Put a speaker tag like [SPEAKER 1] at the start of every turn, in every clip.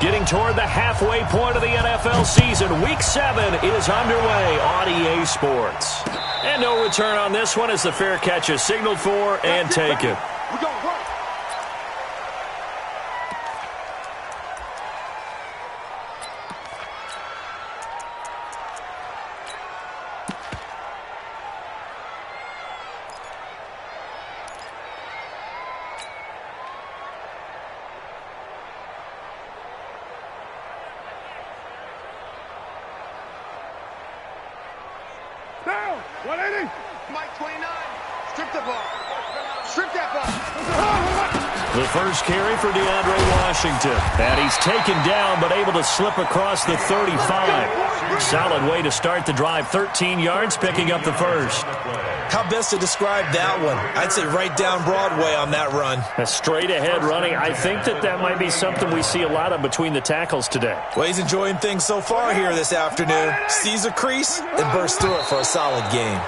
[SPEAKER 1] Getting toward the halfway point of the NFL season. Week 7 is underway on EA Sports. And no return on this one as the fair catch is signaled for and taken.
[SPEAKER 2] Down, 180. Mike 29, strip the ball. Strip that ball.
[SPEAKER 1] The first carry for DeAndre Washington. And he's taken down, but able to slip across the 35. Solid way to start the drive. 13 yards, picking up the first.
[SPEAKER 3] How best to describe that one? I'd say right down Broadway on that run.
[SPEAKER 1] A straight-ahead running. I think that might be something we see a lot of between the tackles today.
[SPEAKER 3] Well, he's enjoying things so far here this afternoon. Sees a crease and bursts through it for a solid gain.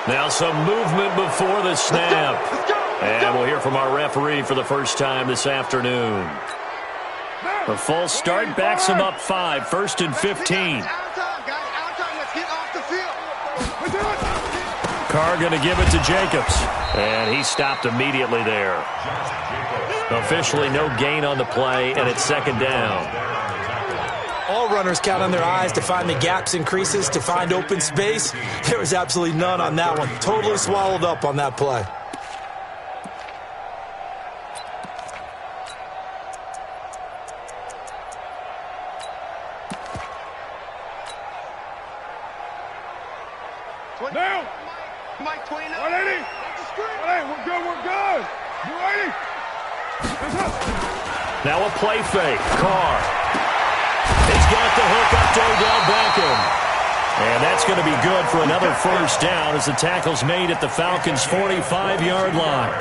[SPEAKER 1] Now some movement before the snap. And we'll hear from our referee for the first time this afternoon. The false start backs him up 5, 1st and 15. Carr going to give it to Jacobs. And he stopped immediately there. Officially no gain on the play, and it's second down.
[SPEAKER 3] All runners count on their eyes to find the gaps and creases, to find open space. There was absolutely none on that one. Totally swallowed up on that play.
[SPEAKER 2] Now, Mike 29. 180. We're good. 280.
[SPEAKER 1] Now a play fake. Carr. He's got the hook up to Odell Beckham. And that's going to be good for another first down as the tackle's made at the Falcons' 45-yard line.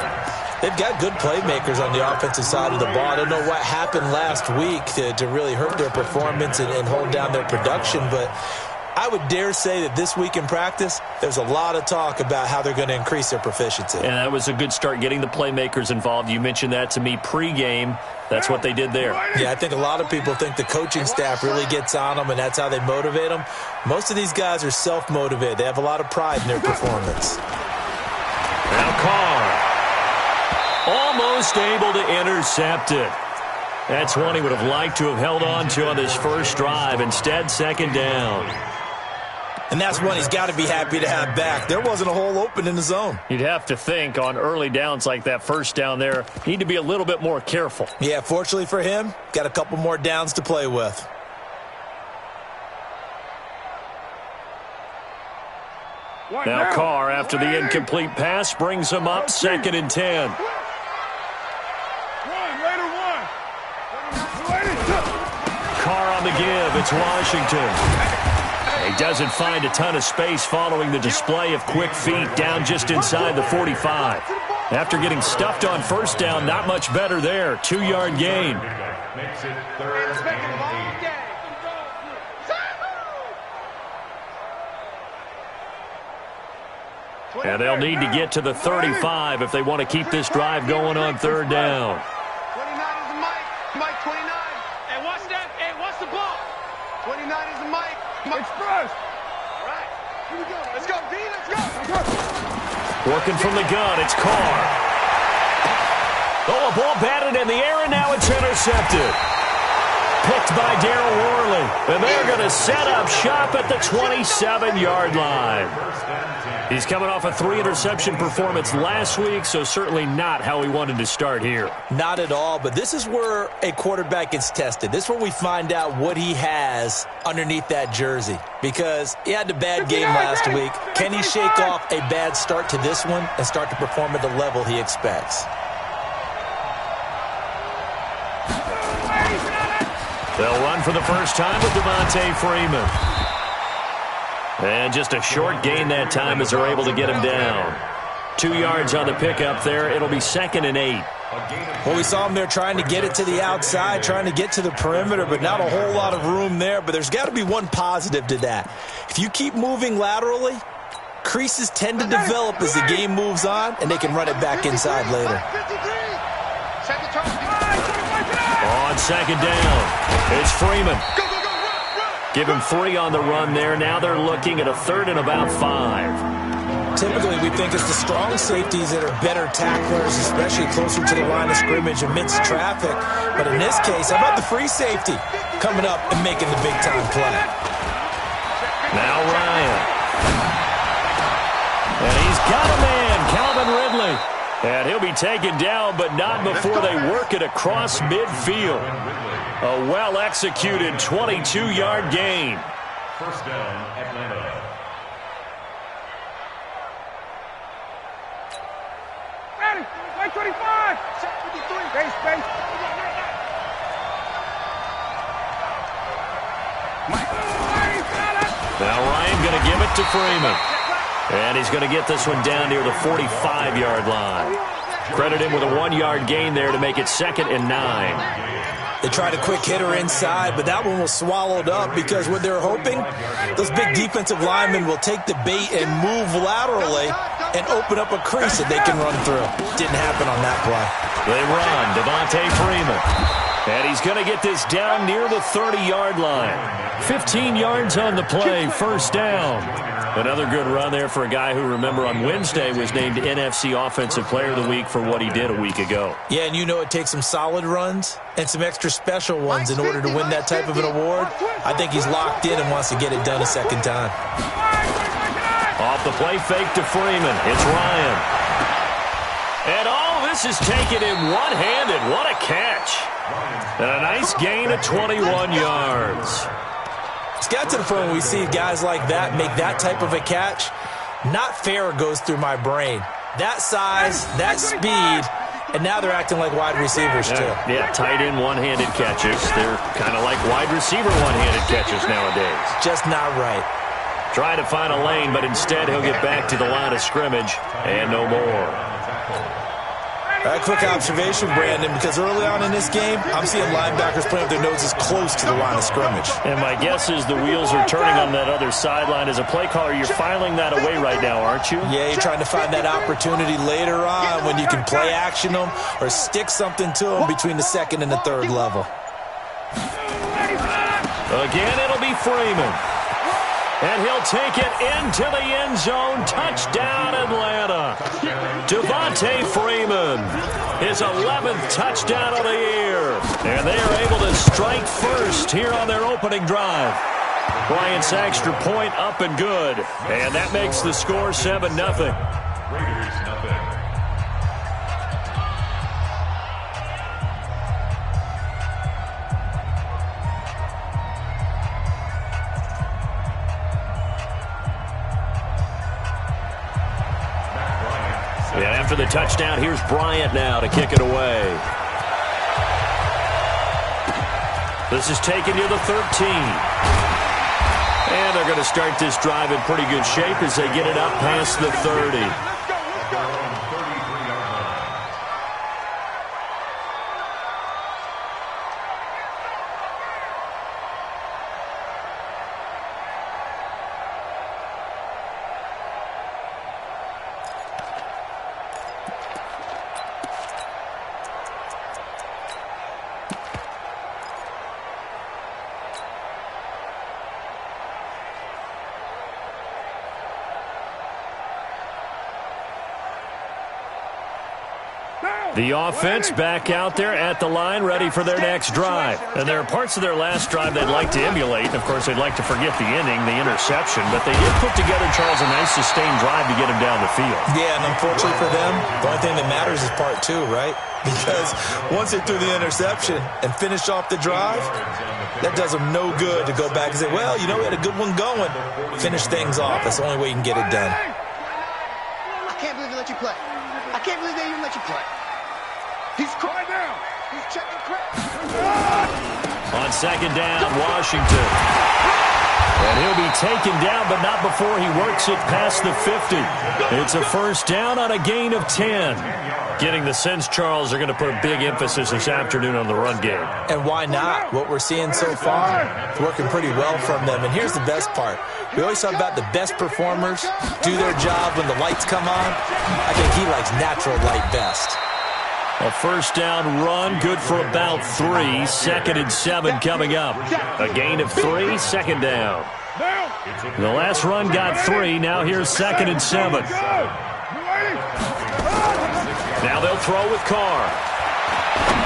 [SPEAKER 3] They've got good playmakers on the offensive side of the ball. I don't know what happened last week to really hurt their performance and hold down their production, but I would dare say that this week in practice, there's a lot of talk about how they're going to increase their proficiency.
[SPEAKER 1] And that was a good start getting the playmakers involved. You mentioned that to me pregame. That's what they did there.
[SPEAKER 3] Yeah, I think a lot of people think the coaching staff really gets on them, and that's how they motivate them. Most of these guys are self-motivated. They have a lot of pride in their performance.
[SPEAKER 1] Now Carr. Almost able to intercept it. That's one he would have liked to have held on to on this first drive. Instead, second down.
[SPEAKER 3] And that's one he's got to be happy to have back. There wasn't a hole open in the zone.
[SPEAKER 1] You'd have to think on early downs like that first down there, need to be a little bit more careful.
[SPEAKER 3] Yeah, fortunately for him, got a couple more downs to play with.
[SPEAKER 1] Now Carr, after the incomplete pass, brings him up 2nd and 10. Carr on the give. It's Washington. He doesn't find a ton of space following the display of quick feet down just inside the 45. After getting stuffed on first down, not much better there. 2-yard gain.
[SPEAKER 2] Makes it 3rd and 8.
[SPEAKER 1] And they'll need to get to the 35 if they want to keep this drive going on 3rd down.
[SPEAKER 2] 29 is the Mike. Mike 29. Hey, watch that. Hey, watch the ball. 29 is the Mike. Express. All right. Here we go. Let's go, D. Let's go.
[SPEAKER 1] Working from the gun, it's Carr. Oh, a ball batted in the air, and now it's intercepted. Picked by Darryl Worley. And they're going to set up shop at the 27-yard line. He's coming off a 3-interception performance last week, so certainly not how he wanted to start here.
[SPEAKER 3] Not at all, but this is where a quarterback gets tested. This is where we find out what he has underneath that jersey, because he had a bad game last week. Can he shake off a bad start to this one and start to perform at the level he expects?
[SPEAKER 1] They'll run for the first time with Devontae Freeman. And just a short gain that time as they're able to get him down. 2 yards on the pickup there. It'll be 2nd and 8.
[SPEAKER 3] Well, we saw him there trying to get it to the outside, trying to get to the perimeter, but not a whole lot of room there. But there's got to be one positive to that. If you keep moving laterally, creases tend to develop as the game moves on, and they can run it back inside later.
[SPEAKER 1] On second down, it's Freeman.
[SPEAKER 2] Go, go, go, run.
[SPEAKER 1] Give him 3 on the run there. Now they're looking at a 3rd and about 5.
[SPEAKER 3] Typically, we think it's the strong safeties that are better tacklers, especially closer to the line of scrimmage amidst traffic. But in this case, how about the free safety coming up and making the big-time play?
[SPEAKER 1] Now Ryan. And he's got a man, Calvin Ridley. And he'll be taken down, but not before they work it across midfield. A well-executed 22-yard gain.
[SPEAKER 4] First down, Atlanta.
[SPEAKER 2] Ready. Right 25. Set 53. Base.
[SPEAKER 1] Now Ryan going to give it to Freeman. And he's going to get this one down near the 45-yard line. Credit him with a 1-yard gain there to make it 2nd and 9.
[SPEAKER 3] They tried a quick hitter inside, but that one was swallowed up because what they're hoping, those big defensive linemen will take the bait and move laterally and open up a crease that they can run through. Didn't happen on that play.
[SPEAKER 1] They run, Devontae Freeman. And he's going to get this down near the 30-yard line. 15 yards on the play, first down. Another good run there for a guy who, remember, on Wednesday was named NFC Offensive Player of the Week for what he did a week ago.
[SPEAKER 3] Yeah, and you know it takes some solid runs and some extra special ones in order to win that type of an award. I think he's locked in and wants to get it done a second time.
[SPEAKER 1] Off the play fake to Freeman. It's Ryan. And all this is taken in one-handed. What a catch. And a nice gain of 21 yards.
[SPEAKER 3] It's got to the point where we see guys like that make that type of a catch. Not fair goes through my brain. That size, that speed, and now they're acting like wide receivers too.
[SPEAKER 1] Yeah, tight end one-handed catches. They're kind of like wide receiver one-handed catches nowadays.
[SPEAKER 3] Just not right.
[SPEAKER 1] Try to find a lane, but instead he'll get back to the line of scrimmage and no more.
[SPEAKER 3] A quick observation, Brandon, because early on in this game, I'm seeing linebackers playing with their noses close to the line of scrimmage.
[SPEAKER 1] And my guess is the wheels are turning on that other sideline. As a play caller, you're filing that away right now, aren't you?
[SPEAKER 3] Yeah, you're trying to find that opportunity later on when you can play action them or stick something to them between the 2nd and the 3rd level.
[SPEAKER 1] Again, it'll be Freeman. And he'll take it into the end zone. Touchdown, Atlanta. Devontae Freeman, his 11th touchdown of the year. And they are able to strike first here on their opening drive. Bryant's extra point up and good. And that makes the score 7-0.
[SPEAKER 4] Raiders, nothing.
[SPEAKER 1] And after the touchdown, here's Bryant now to kick it away. This is taken near the 13. And they're going to start this drive in pretty good shape as they get it up past the 30. The offense back out there at the line, ready for their next drive. And there are parts of their last drive they'd like to emulate. Of course, they'd like to forget the ending, the interception. But they did put together, Charles, a nice sustained drive to get him down the field.
[SPEAKER 3] Yeah, and unfortunately for them, the only thing that matters is part 2, right? Because once they threw the interception and finished off the drive, that does them no good to go back and say, well, you know, we had a good one going. Finish things off. That's the only way you can get it done.
[SPEAKER 2] I can't believe they let you play. I can't believe they even let you play. He's crying down. He's checking cracks.
[SPEAKER 1] On second down, Washington. And he'll be taken down, but not before he works it past the 50. It's a first down on a gain of 10. Getting the sense, Charles, are going to put a big emphasis this afternoon on the run game.
[SPEAKER 3] And why not? What we're seeing so far is working pretty well from them. And here's the best part. We always talk about the best performers do their job when the lights come on. I think he likes natural light best.
[SPEAKER 1] A first down run, good for about 3. 2nd and 7 coming up. A gain of 3, 2nd down. The last run got 3. Now here's 2nd and 7. Now they'll throw with Carr.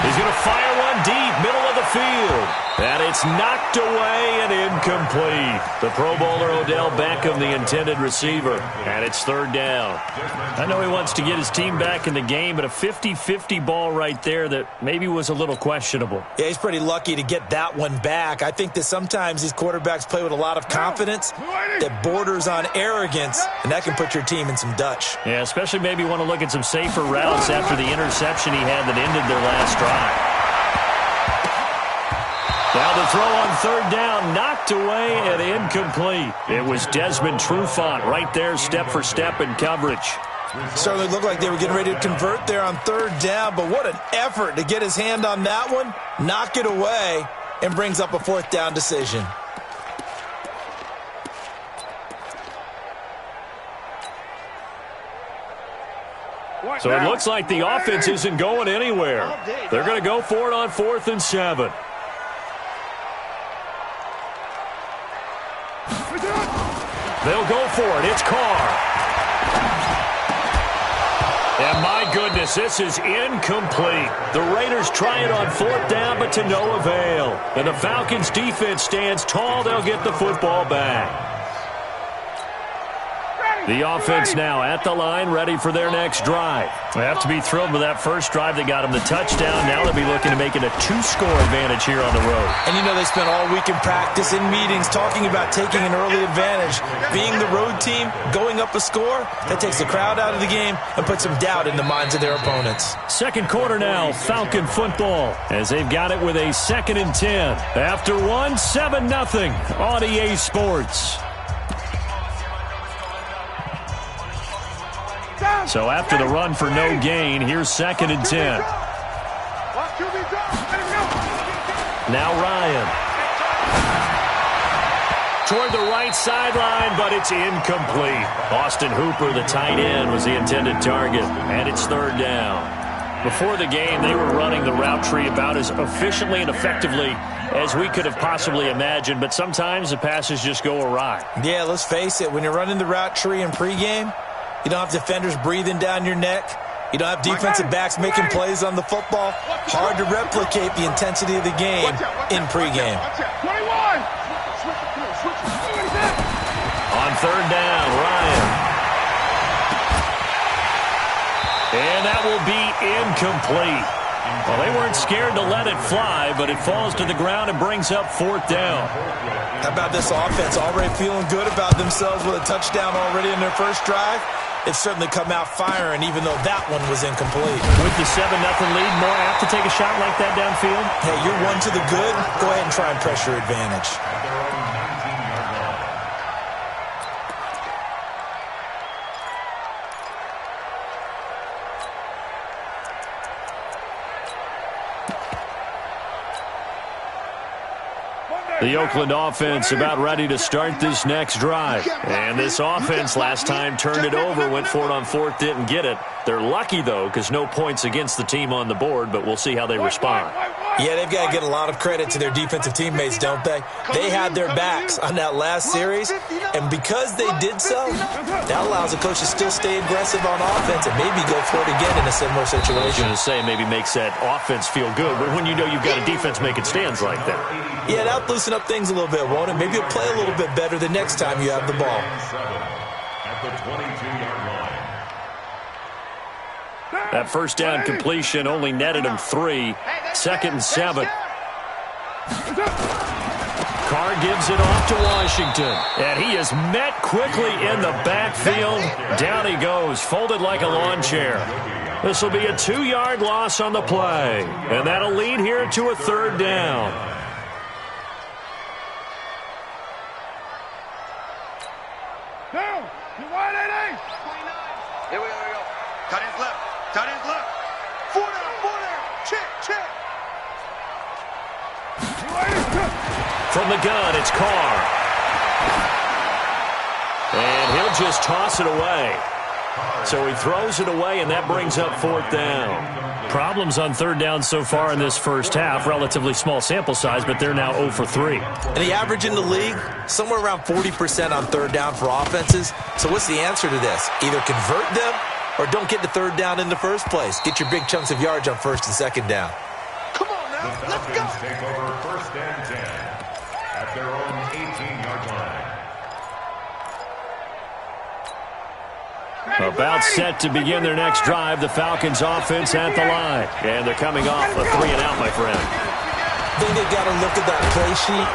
[SPEAKER 1] He's going to fire one deep, middle of the field. And it's knocked away and incomplete. The Pro Bowler Odell Beckham, the intended receiver. And it's 3rd down. I know he wants to get his team back in the game, but a 50-50 ball right there that maybe was a little questionable.
[SPEAKER 3] Yeah, he's pretty lucky to get that one back. I think that sometimes these quarterbacks play with a lot of confidence that borders on arrogance, and that can put your team in some Dutch.
[SPEAKER 1] Yeah, especially maybe want to look at some safer routes after the interception he had that ended their last drive. Now the throw on 3rd down, knocked away and incomplete. It was Desmond Trufant right there, step for step in coverage.
[SPEAKER 3] Certainly looked like they were getting ready to convert there on 3rd down, but what an effort to get his hand on that one, knock it away, and brings up a 4th down decision.
[SPEAKER 1] So it looks like the offense isn't going anywhere. They're going to go for it on 4th and 7. They'll go for it. It's Carr. And my goodness, this is incomplete. The Raiders try it on 4th down, but to no avail. And the Falcons' defense stands tall. They'll get the football back. The offense now at the line, ready for their next drive. They have to be thrilled with that first drive that got them the touchdown. Now they'll be looking to make it a 2-score advantage here on the road.
[SPEAKER 3] And you know they spent all week in practice, in meetings, talking about taking an early advantage. Being the road team, going up a score, that takes the crowd out of the game and puts some doubt in the minds of their opponents.
[SPEAKER 1] 2nd quarter now, Falcon football, as they've got it with a 2nd and 10. After 7-0 on EA Sports. So after the run for no gain, here's 2nd and 10. Now Ryan. Toward the right sideline, but it's incomplete. Austin Hooper, the tight end, was the intended target, and it's 3rd down. Before the game, they were running the route tree about as efficiently and effectively as we could have possibly imagined, but sometimes the passes just go awry.
[SPEAKER 3] Yeah, let's face it, when you're running the route tree in pregame, you don't have defenders breathing down your neck. You don't have defensive backs making plays on the football. Hard to replicate the intensity of the game in pregame.
[SPEAKER 1] On 3rd down, Ryan. And that will be incomplete. Well, they weren't scared to let it fly, but it falls to the ground and brings up 4th down.
[SPEAKER 3] How about this offense already feeling good about themselves with a touchdown already in their first drive? It's certainly come out firing, even though that one was incomplete.
[SPEAKER 1] With the 7-0 lead, more apt to take a shot like that downfield?
[SPEAKER 3] Hey, you're one to the good. Go ahead and try and press your advantage.
[SPEAKER 1] The Oakland offense about ready to start this next drive. And this offense last time turned it over, went for it on 4th, didn't get it. They're lucky, though, because no points against the team on the board, but we'll see how they respond.
[SPEAKER 3] Yeah, they've got to get a lot of credit to their defensive teammates, don't they? They had their backs on that last series, and because they did so, that allows the coach to still stay aggressive on offense and maybe go for it again in a similar situation.
[SPEAKER 1] I was going to say maybe makes that offense feel good, but when you know you've got a defense making stands like that.
[SPEAKER 3] Yeah, that'll loosen up things a little bit, won't it? Maybe you'll play a little bit better the next time you have the ball.
[SPEAKER 4] At the 22-yard line.
[SPEAKER 1] That first down completion only netted him 3. 2nd and 7. Carr gives it off to Washington. And he is met quickly in the backfield. Down he goes, folded like a lawn chair. This will be a 2-yard loss on the play. And that'll lead here to a 3rd down.
[SPEAKER 2] Here we go. Cut his left. Four down. Check.
[SPEAKER 1] From the gun, it's Carr. And he'll just toss it away. So he throws it away, and that brings up fourth down. Problems on third down so far in this first half. Relatively small sample size, but they're now 0 for 3.
[SPEAKER 3] And the average in the league, somewhere around 40% on third down for offenses. So what's the answer to this? Either convert them or don't get to third down in the first place. Get your big chunks of yards on first and second down.
[SPEAKER 2] Come on now, let's go.
[SPEAKER 4] Take over first and 10 at their own 18-yard line.
[SPEAKER 1] About set to begin their next drive, the Falcons offense at the line. And they're coming off a 3-and-out, my friend.
[SPEAKER 3] I think they got to look at that play sheet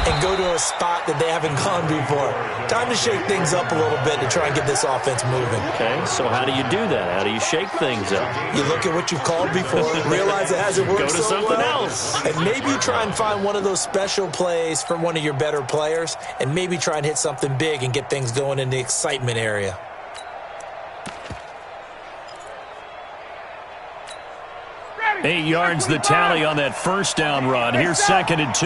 [SPEAKER 3] and go to a spot that they haven't gone before. Time to shake things up a little bit to try and get this offense moving.
[SPEAKER 1] Okay, so how do you do that? How do you shake things up?
[SPEAKER 3] You look at what you've called before, realize it hasn't worked
[SPEAKER 1] Go to
[SPEAKER 3] so
[SPEAKER 1] something
[SPEAKER 3] well,
[SPEAKER 1] else.
[SPEAKER 3] and maybe you try and find one of those special plays from one of your better players, and maybe try and hit something big and get things going in the excitement area.
[SPEAKER 1] Eight yards the tally on that first down run. Here's 2nd and 2.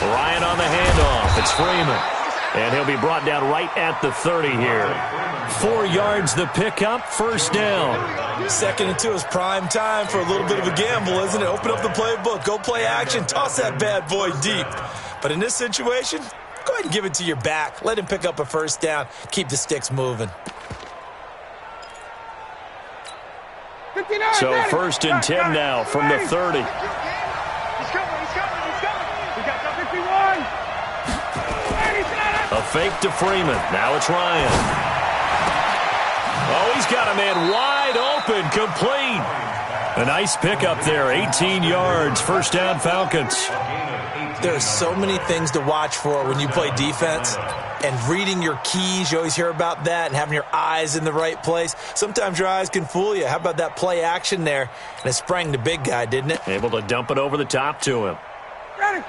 [SPEAKER 1] Ryan on the handoff. It's Freeman. And he'll be brought down right at the 30 here. 4 yards the pickup, first down.
[SPEAKER 3] 2nd and 2 is prime time for a little bit of a gamble, isn't it? Open up the playbook, go play action, toss that bad boy deep. But in this situation, go ahead and give it to your back. Let him pick up a first down. Keep the sticks moving.
[SPEAKER 1] So 1st and 10 now from the 30.
[SPEAKER 2] He's coming. We got the 51.
[SPEAKER 1] A fake to Freeman. Now it's Ryan. Oh, he's got a man wide open, complete. A nice pickup there, 18 yards, first down Falcons.
[SPEAKER 3] There are so many things to watch for when you play defense. And reading your keys, you always hear about that, and having your eyes in the right place. Sometimes your eyes can fool you. How about that play action there? And it sprang the big guy, didn't it?
[SPEAKER 1] Able to dump it over the top to him.
[SPEAKER 2] Ready.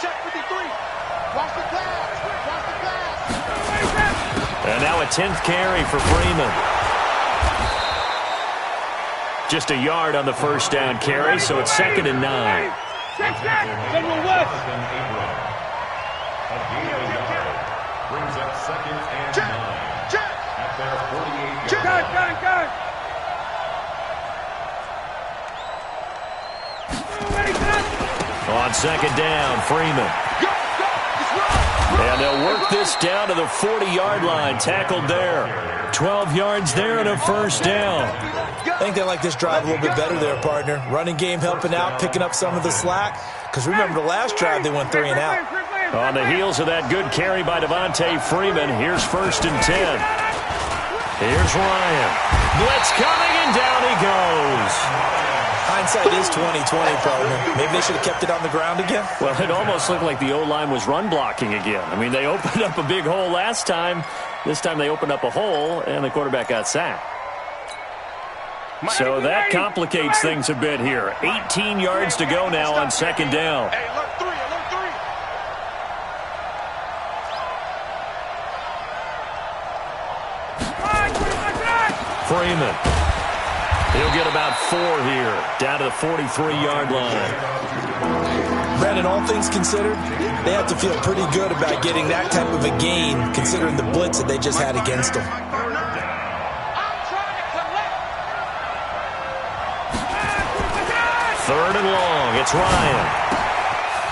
[SPEAKER 2] Check 53. Watch the pass.
[SPEAKER 1] And now a 10th carry for Freeman. Just a yard on the first down carry, so it's 2nd and 9.
[SPEAKER 2] Check. General West.
[SPEAKER 4] Brings up 2nd and 9 at their 48-yard line.
[SPEAKER 1] On 2nd down, Freeman. And they'll work this down to the 40-yard line, tackled there. 12 yards there and a first down.
[SPEAKER 3] I think they like this drive a little bit better there, partner. Running game helping out, picking up some of the slack. Because remember, the last drive they went 3-and-out.
[SPEAKER 1] On the heels of that good carry by Devontae Freeman, here's 1st and 10. Here's Ryan. Blitz coming, and down he goes.
[SPEAKER 3] Hindsight is 20/20, partner. Maybe they should have kept it on the ground again.
[SPEAKER 1] Well, it almost looked like the O-line was run blocking again. I mean, they opened up a big hole last time. This time they opened up a hole, and the quarterback got sacked. So that complicates things a bit here. 18 yards to go now on 2nd down.
[SPEAKER 2] Hey, alert 3.
[SPEAKER 1] Freeman. He'll get about 4 here, down to the 43-yard line.
[SPEAKER 3] Brandon, all things considered, they have to feel pretty good about getting that type of a gain, considering the blitz that they just had against them.
[SPEAKER 1] 3rd and long. It's Ryan.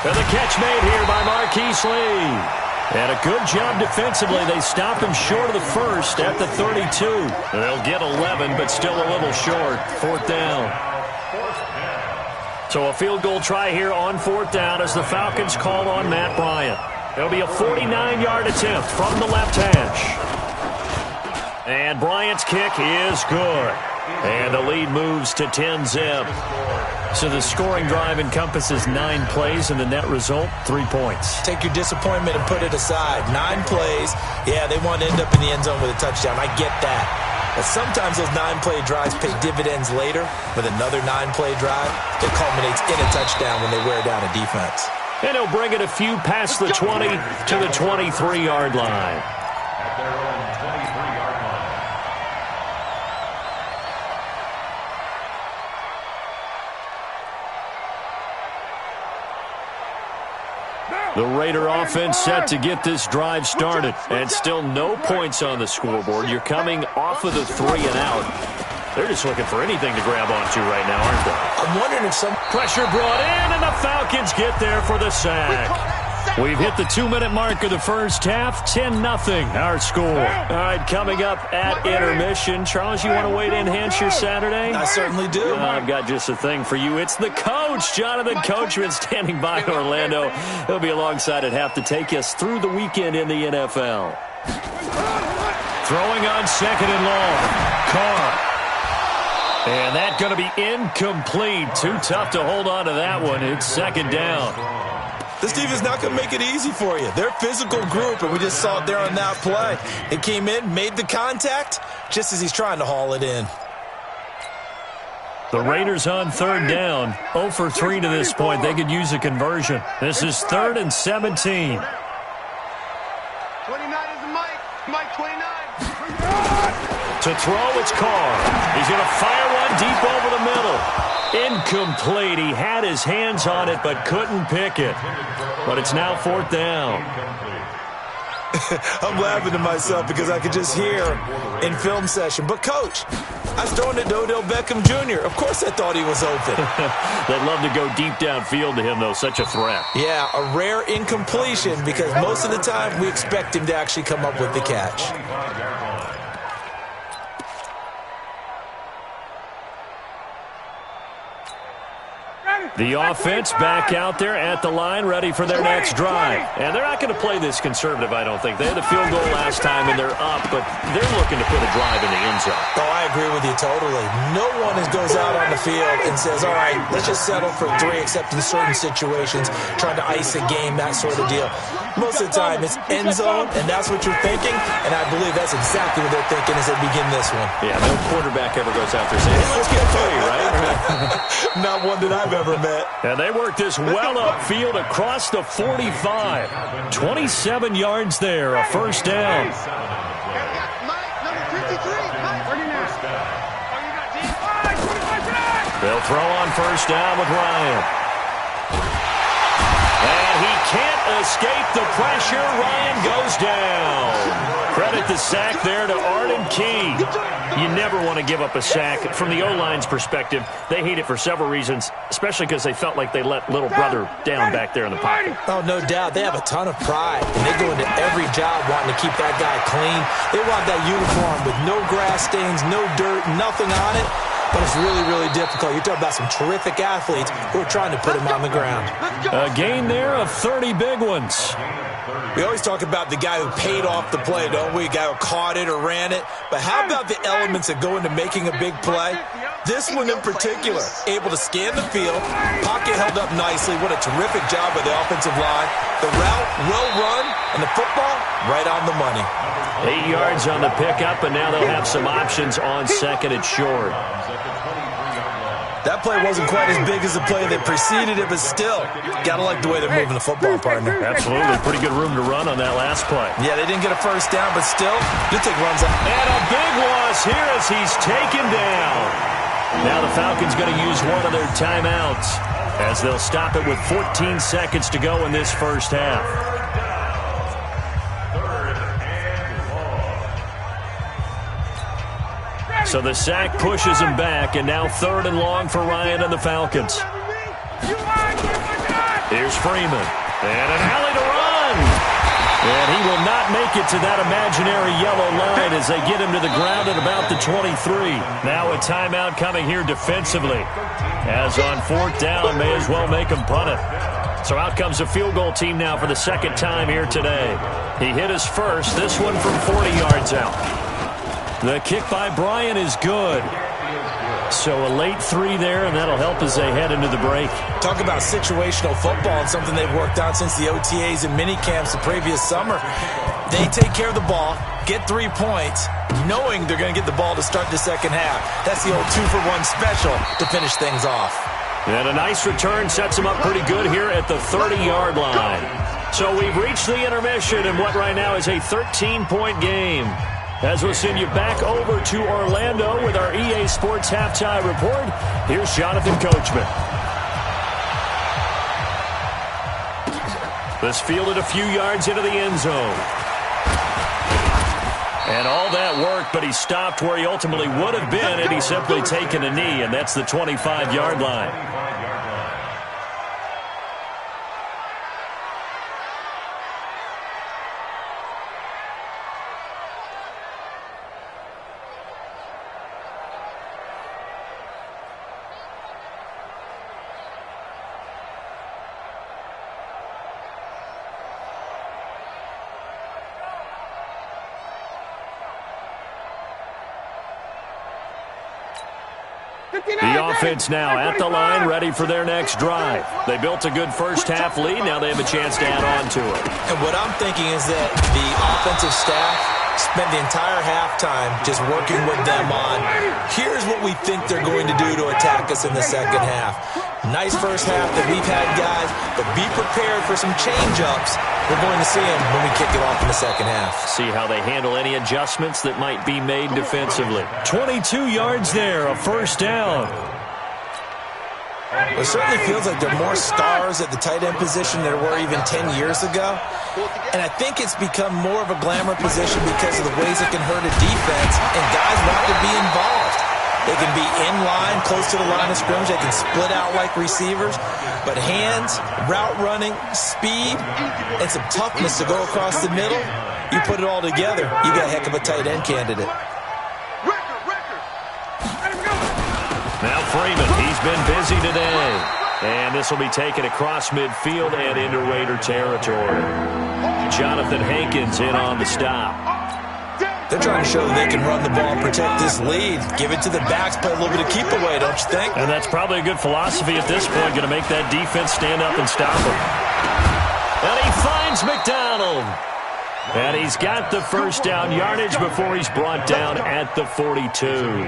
[SPEAKER 1] And the catch made here by Marquise Lee. And a good job defensively. They stop him short of the first at the 32. They'll get 11, but still a little short. 4th down. So a field goal try here on 4th down as the Falcons call on Matt Bryant. It'll be a 49-yard attempt from the left hash. And Bryant's kick is good. And the lead moves to 10-zip. So the scoring drive encompasses 9 plays, and the net result, 3 points.
[SPEAKER 3] Take your disappointment and put it aside. 9 plays. Yeah, they want to end up in the end zone with a touchdown. I get that. But sometimes those 9-play drives pay dividends later with another 9-play drive that culminates in a touchdown when they wear down a defense.
[SPEAKER 1] And he'll bring it a few past the 20 to the 23-yard line.
[SPEAKER 4] At their own 23-yard line.
[SPEAKER 2] Now,
[SPEAKER 1] The Raider offense set to get this drive started. And still no points on the scoreboard. You're coming off of the 3-and-out. They're just looking for anything to grab onto right now, aren't they? I'm wondering if some pressure brought in, and the Falcons get there for the sack. We've hit the 2-minute mark of the first half. 10-0 our score. All right, coming up at intermission. Charles, you want to wait to enhance your Saturday?
[SPEAKER 3] I certainly do.
[SPEAKER 1] I've got just a thing for you. It's the coach, Jonathan Coachman, standing by in Orlando. He'll be alongside at half to take us through the weekend in the NFL. Throwing on second and long. Carr. And that's going to be incomplete. Too tough to hold on to that one. It's second down.
[SPEAKER 3] This defense is not going to make it easy for you. They're a physical group, and we just saw it there on that play. It came in, made the contact, just as he's trying to haul it in.
[SPEAKER 1] The Raiders on third down. 0 for 3 to this point. They could use a conversion. This is 3rd and 17.
[SPEAKER 2] 29 is Mike 29.
[SPEAKER 1] To throw, it's Carr. He's going to fire one deep over the middle. Incomplete. He had his hands on it but couldn't pick it. But it's now 4th down.
[SPEAKER 3] I'm laughing to myself because I could just hear in film session. But, Coach, I was throwing it to Odell Beckham Jr. Of course I thought he was open.
[SPEAKER 1] They'd love to go deep downfield to him, though. Such a threat.
[SPEAKER 3] Yeah, a rare incompletion because most of the time we expect him to actually come up with the catch.
[SPEAKER 1] The offense back out there at the line, ready for their next drive. And they're not going to play this conservative, I don't think. They had a field goal last time, and they're up, but they're looking to put a drive in the end zone.
[SPEAKER 3] Oh, I agree with you totally. No one goes out on the field and says, all right, let's just settle for 3, except in certain situations, trying to ice a game, that sort of deal. Most of the time, it's end zone, and that's what you're thinking, and I believe that's exactly what they're thinking as they begin this one.
[SPEAKER 1] Yeah, no quarterback ever goes out there saying, hey, let's get 3, right?
[SPEAKER 3] Not one that I've ever met.
[SPEAKER 1] And they work this well upfield across the 45. 27 yards there, a first down. They'll throw on first down with Ryan. And he can't escape the pressure. Ryan goes down. Credit the sack there to Arden Key. You never want to give up a sack. From the O-line's perspective, they hate it for several reasons, especially because they felt like they let little brother down back there in the pocket.
[SPEAKER 3] Oh, no doubt. They have a ton of pride, and they go into every job wanting to keep that guy clean. They want that uniform with no grass stains, no dirt, nothing on it. But it's really, really difficult. You're talking about some terrific athletes who are trying to put him on the ground.
[SPEAKER 1] A gain there of 30 big ones.
[SPEAKER 3] We always talk about the guy who paid off the play, don't we? The guy who caught it or ran it. But how about the elements that go into making a big play? This one in particular, able to scan the field, pocket held up nicely. What a terrific job by the offensive line. The route, well run, and the football, right on the money.
[SPEAKER 1] 8 yards on the pickup, and now they'll have some options on second and short.
[SPEAKER 3] That play wasn't quite as big as the play that preceded it, but still, gotta like the way they're moving the football, partner.
[SPEAKER 1] Absolutely. Pretty good room to run on that last play.
[SPEAKER 3] Yeah, they didn't get a first down, but still, you'll take runs up.
[SPEAKER 1] And a big loss here as he's taken down. Now the Falcons going to use one of their timeouts as they'll stop it with 14 seconds to go in this first half. So the sack pushes him back, and now 3rd and long for Ryan and the Falcons. Here's Freeman. And an alley to run. And he will not make it to that imaginary yellow line as they get him to the ground at about the 23. Now a timeout coming here defensively. As on 4th down, may as well make him punt it. So out comes a field goal team now for the second time here today. He hit his first, this one from 40 yards out. The kick by Bryant is good. So a late 3 there, and that'll help as they head into the break.
[SPEAKER 3] Talk about situational football and something they've worked on since the OTAs and mini camps the previous summer. They take care of the ball, get 3 points, knowing they're going to get the ball to start the second half. That's the old 2-for-1 special to finish things off.
[SPEAKER 1] And a nice return sets them up pretty good here at the 30-yard line. So we've reached the intermission in what right now is a 13-point game. As we'll send you back over to Orlando with our EA Sports Halftime Report, here's Jonathan Coachman. This fielded a few yards into the end zone. And all that work, but he stopped where he ultimately would have been had he simply taken a knee, and that's the 25-yard line. The offense now at the line, ready for their next drive. They built a good first-half lead. Now they have a chance to add on to it.
[SPEAKER 3] And what I'm thinking is that the offensive staff spent the entire halftime just working with them on, here's what we think they're going to do to attack us in the second half. Nice first half that we've had, guys, but be prepared for some change-ups. We're going to see them when we kick it off in the second half.
[SPEAKER 1] See how they handle any adjustments that might be made defensively. 22 yards there, a first down.
[SPEAKER 3] It certainly feels like there are more stars at the tight end position than there were even 10 years ago. And I think it's become more of a glamour position because of the ways it can hurt a defense, and guys want to be involved. They can be in line, close to the line of scrimmage. They can split out like receivers. But hands, route running, speed, and some toughness to go across the middle, you put it all together, you got a heck of a tight end candidate.
[SPEAKER 1] Now Freeman, he's been busy today. And this will be taken across midfield and into Raider territory. Jonathan Hankins in on the stop.
[SPEAKER 3] They're trying to show that they can run the ball and protect this lead. Give it to the backs, play a little bit of keep away, don't you think?
[SPEAKER 1] And that's probably a good philosophy at this point, going to make that defense stand up and stop him. And he finds McDonald. And he's got the first down yardage before he's brought down at the 42.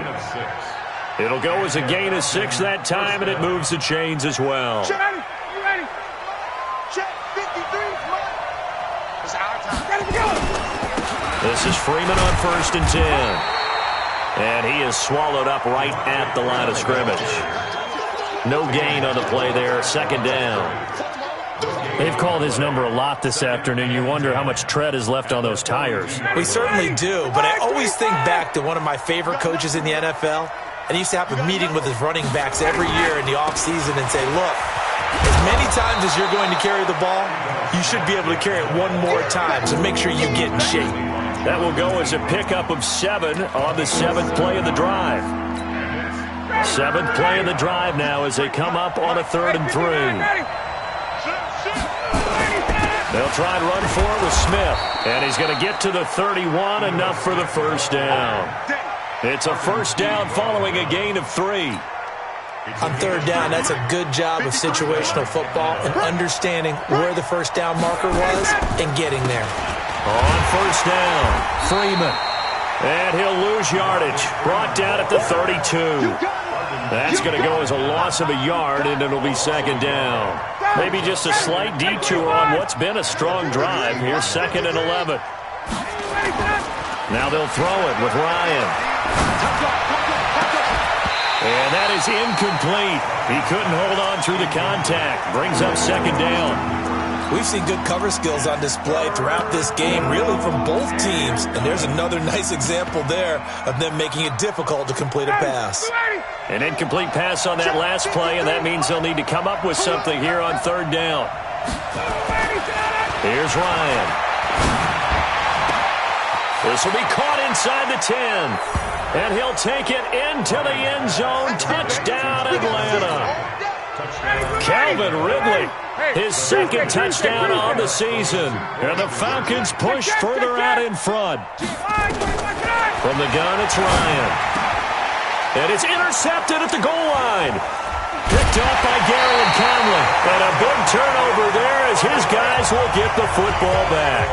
[SPEAKER 1] It'll go as a gain of 6 that time, and it moves the chains as well.
[SPEAKER 2] You ready? Check 53. It's our time. Ready to go.
[SPEAKER 1] This is Freeman on 1st and 10. And he is swallowed up right at the line of scrimmage. No gain on the play there, 2nd down. They've called his number a lot this afternoon. You wonder how much tread is left on those tires.
[SPEAKER 3] We certainly do, but I always think back to one of my favorite coaches in the NFL. And he used to have a meeting with his running backs every year in the offseason and say, look, as many times as you're going to carry the ball, you should be able to carry it one more time, so make sure you get in shape.
[SPEAKER 1] That will go as a pickup of 7 on the 7th play of the drive. 7th play of the drive now as they come up on a 3rd and 3. They'll try and run for it with Smith. And he's going to get to the 31, enough for the first down. It's a first down following a gain of 3.
[SPEAKER 3] On 3rd down, that's a good job of situational football and understanding where the first down marker was and getting there.
[SPEAKER 1] On 1st down, Freeman. And he'll lose yardage. Brought down at the 32. That's going to go as a loss of a yard, and it'll be 2nd down. Maybe just a slight detour on what's been a strong drive. Here's 2nd and 11. Now they'll throw it with Ryan. And that is incomplete. He couldn't hold on through the contact. Brings up 2nd down.
[SPEAKER 3] We've seen good cover skills on display throughout this game, really from both teams. And there's another nice example there of them making it difficult to complete a pass.
[SPEAKER 1] An incomplete pass on that last play, and that means they'll need to come up with something here on 3rd down. Here's Ryan. This will be caught inside the 10. And he'll take it into the end zone. Touchdown, Atlanta. Calvin Ridley, his 2nd touchdown on the season. And the Falcons push further out in front. From the gun, it's Ryan. And it's intercepted at the goal line. Picked off by Garland Conley. And a big turnover there as his guys will get the football back.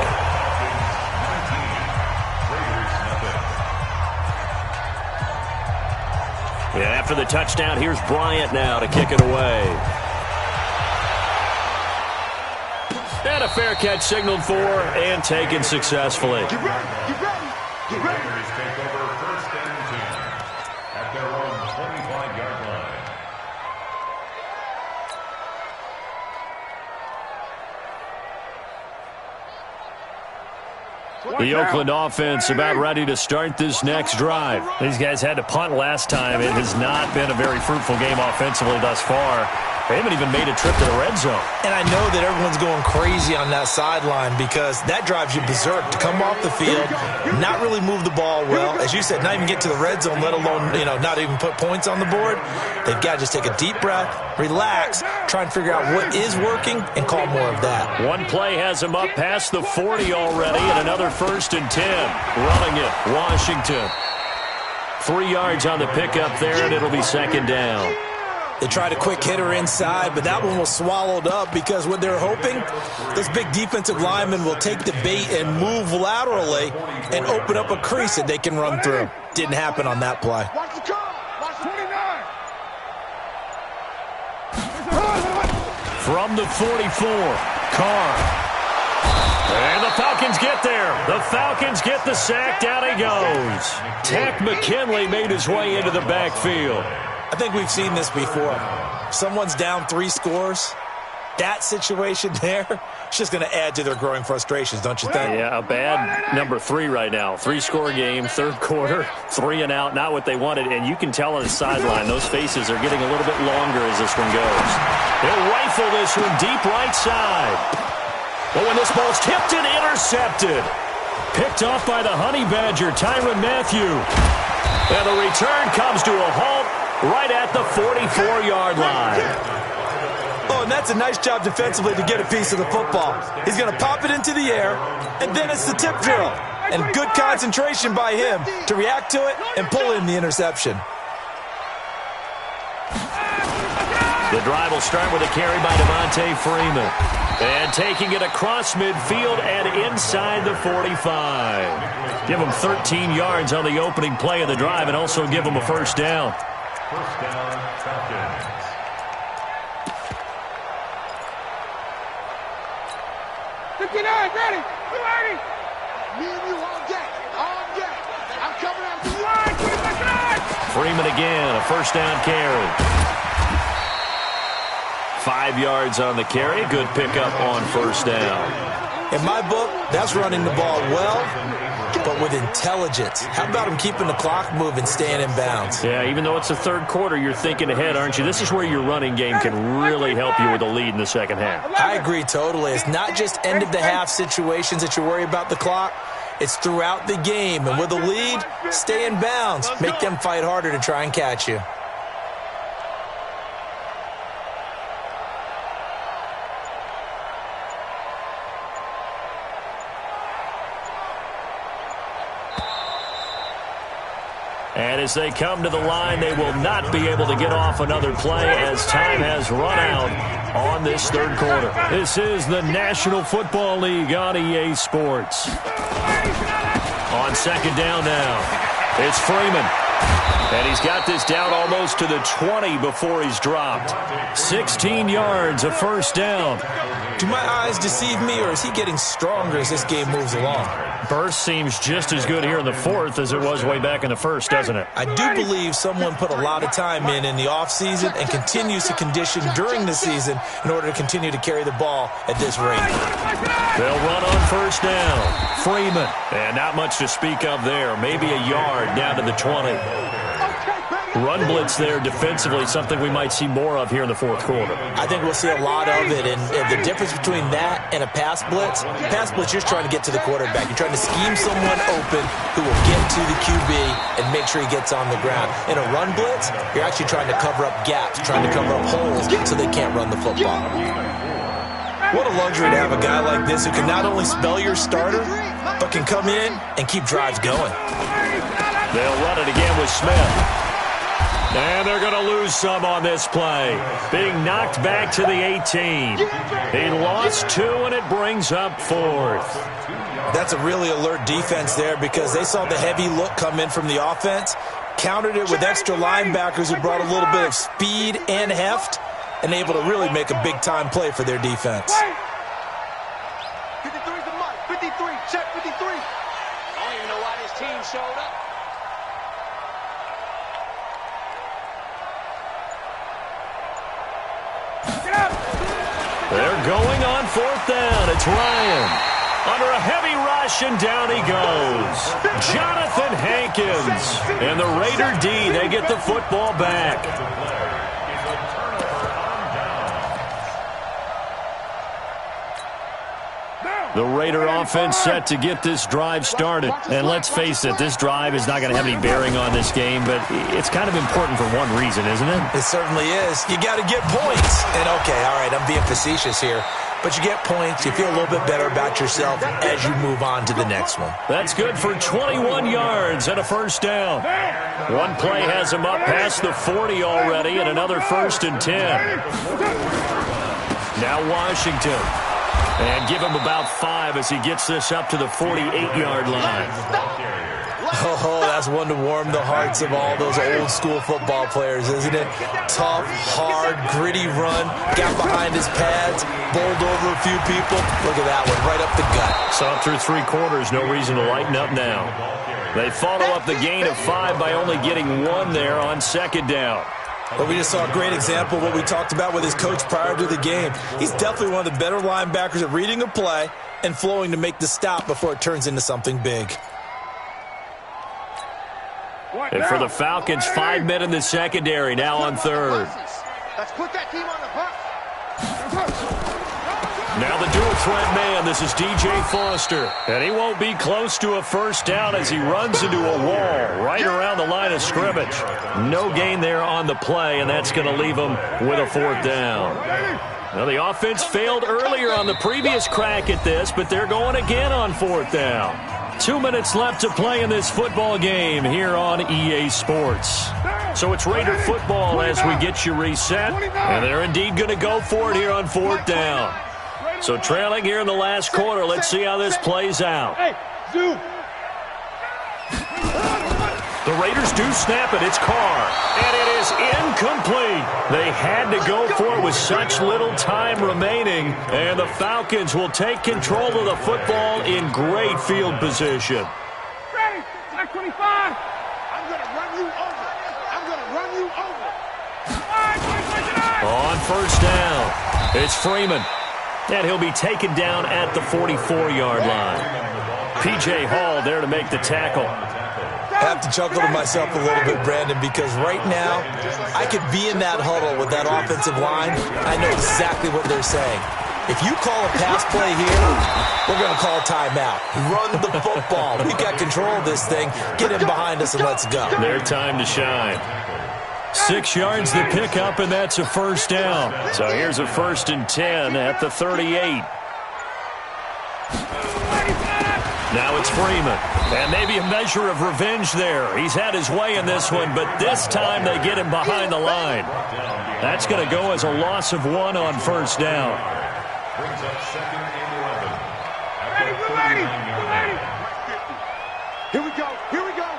[SPEAKER 1] Yeah, after the touchdown, here's Bryant now to kick it away. And a fair catch signaled for and taken successfully.
[SPEAKER 4] Get ready. Take over 1st and 10 at their own 25-yard line.
[SPEAKER 1] The Oakland offense about ready to start this next drive. These guys had to punt last time. It has not been a very fruitful game offensively thus far. They haven't even made a trip to the red zone.
[SPEAKER 3] And I know that everyone's going crazy on that sideline because that drives you berserk to come off the field, not really move the ball well. As you said, not even get to the red zone, let alone, not even put points on the board. They've got to just take a deep breath, relax, try and figure out what is working, and call more of that.
[SPEAKER 1] One play has him up past the 40 already, and another 1st and 10. Running it, Washington. 3 yards on the pickup there, and it'll be 2nd down.
[SPEAKER 3] They tried a quick hitter inside, but that one was swallowed up because what they're hoping, this big defensive lineman will take the bait and move laterally and open up a crease that they can run through. Didn't happen on that play.
[SPEAKER 2] Watch the car. Watch 29.
[SPEAKER 1] From the 44, Carr. And the Falcons get there. The Falcons get the sack. Down he goes. Tech McKinley made his way into the backfield.
[SPEAKER 3] I think we've seen this before. Someone's down 3 scores. That situation there, it's just going to add to their growing frustrations, don't you think?
[SPEAKER 1] Yeah, a bad number 3 right now. 3-score game, 3rd quarter, 3 and out, not what they wanted. And you can tell on the sideline, those faces are getting a little bit longer as this one goes. They'll rifle this one deep right side. But when this ball's tipped and intercepted, picked off by the Honey Badger, Tyrann Mathieu. And the return comes to a halt right at the 44-yard line.
[SPEAKER 3] Oh, and that's a nice job defensively to get a piece of the football. He's going to pop it into the air, and then it's the tip drill. And good concentration by him to react to it and pull in the interception.
[SPEAKER 1] The drive will start with a carry by Devontae Freeman. And taking it across midfield and inside the 45. Give him 13 yards on the opening play of the drive and also give him a 1st down.
[SPEAKER 4] 1st down, Falcons.
[SPEAKER 2] 59, ready. You ready? Me and you all day. All day. I'm coming out to you.
[SPEAKER 1] Freeman again, a 1st down carry. 5 yards on the carry. Good pickup on 1st down.
[SPEAKER 3] In my book, that's running the ball well, but with intelligence. How about him keeping the clock moving, staying in bounds?
[SPEAKER 1] Yeah, even though it's the 3rd quarter, you're thinking ahead, aren't you? This is where your running game can really help you with a lead in the 2nd half.
[SPEAKER 3] I agree totally. It's not just end-of-the-half situations that you worry about the clock. It's throughout the game. And with a lead, stay in bounds. Make them fight harder to try and catch you.
[SPEAKER 1] And as they come to the line, they will not be able to get off another play as time has run out on this 3rd quarter. This is the National Football League on EA Sports. On 2nd down now, it's Freeman. And he's got this down almost to the 20 before he's dropped. 16 yards, a 1st down.
[SPEAKER 3] Do my eyes deceive me, or is he getting stronger as this game moves along?
[SPEAKER 1] Burst seems just as good here in the 4th as it was way back in the 1st, doesn't it?
[SPEAKER 3] I do believe someone put a lot of time in the offseason and continues to condition during the season in order to continue to carry the ball at this rate.
[SPEAKER 1] They'll run on 1st down. Freeman. And not much to speak of there. Maybe a yard down to the 20. Run blitz there defensively, something we might see more of here in the 4th quarter.
[SPEAKER 3] I think we'll see a lot of it, and the difference between that and a pass blitz, you're just trying to get to the quarterback. You're trying to scheme someone open who will get to the QB and make sure he gets on the ground. In a run blitz, you're actually trying to cover up gaps, trying to cover up holes so they can't run the football. What a luxury to have a guy like this who can not only spell your starter, but can come in and keep drives going.
[SPEAKER 1] They'll run it again with Smith. And they're going to lose some on this play. Being knocked back to the 18. He lost 2, and it brings up 4th.
[SPEAKER 3] That's a really alert defense there because they saw the heavy look come in from the offense, countered it with extra linebackers who brought a little bit of speed and heft, and able to really make a big-time play for their defense.
[SPEAKER 2] 53's the mic. 53. Check 53. I don't even know why this team showed up.
[SPEAKER 1] They're going on 4th down. It's Ryan. Under a heavy ride rush, and down he goes. Jonathan Hankins. And the Raider D, they get the football back. The Raider offense set to get this drive started. And let's face it, this drive is not going to have any bearing on this game, but it's kind of important for one reason, isn't it?
[SPEAKER 3] It certainly is. You got to get points. And okay, all right, I'm being facetious here. But you get points, you feel a little bit better about yourself as you move on to the next one.
[SPEAKER 1] That's good for 21 yards and a first down. One play has him up past the 40 already, and another 1st and 10. Now Washington. And give him about 5 as he gets this up to the 48-yard line.
[SPEAKER 3] Oh, that's one to warm the hearts of all those old-school football players, isn't it? Tough, hard, gritty run, got behind his pads, bowled over a few people. Look at that one, right up the gut.
[SPEAKER 1] Saw through 3 quarters, no reason to lighten up now. They follow up the gain of 5 by only getting 1 there on 2nd down.
[SPEAKER 3] But we just saw a great example of what we talked about with his coach prior to the game. He's definitely one of the better linebackers at reading a play and flowing to make the stop before it turns into something big.
[SPEAKER 1] And for the Falcons, 5 men in the secondary, now on 3rd.
[SPEAKER 2] Let's put that team on the bus.
[SPEAKER 1] Now the dual threat man, this is DJ Foster. And he won't be close to a first down as he runs into a wall right around the line of scrimmage. No gain there on the play, and that's going to leave him with a 4th down. Now the offense failed earlier on the previous crack at this, but they're going again on 4th down. 2 minutes left to play in this football game here on EA Sports. So it's Raider football as we get you reset, and they're indeed going to go for it here on 4th down. So trailing here in the last quarter, let's see how this plays out. The Raiders do snap it. It's Carr. And it is incomplete. They had to go for it with such little time remaining. And the Falcons will take control of the football in great field position.
[SPEAKER 2] Ready, 25. I'm going to run you over. I'm going to run you over.
[SPEAKER 1] On 1st down, it's Freeman. And he'll be taken down at the 44-yard line. P.J. Hall there to make the tackle.
[SPEAKER 3] I have to chuckle to myself a little bit, Brandon, because right now I could be in that huddle with that offensive line. I know exactly what they're saying. If you call a pass play here, we're going to call a timeout. Run the football. We've got control of this thing. Get in behind us and let's go.
[SPEAKER 1] Their time to shine. 6 yards to pick up, and that's a 1st down. So here's a 1st and 10 at the 38. Now it's Freeman. And maybe a measure of revenge there. He's had his way in this one, but this time they get him behind the line. That's going to go as a loss of 1 on 1st down.
[SPEAKER 4] Brings up 2nd and 11.
[SPEAKER 2] We're ready. Here we go. Here we go.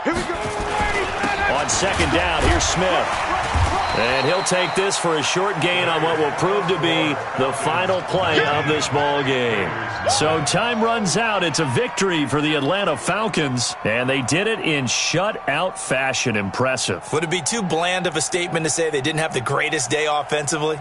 [SPEAKER 2] Here we go.
[SPEAKER 1] On 2nd down, here's Smith. And he'll take this for a short gain on what will prove to be the final play of this ball game. So time runs out. It's a victory for the Atlanta Falcons, and they did it in shutout fashion. Impressive.
[SPEAKER 3] Would it be too bland of a statement to say they didn't have the greatest day offensively?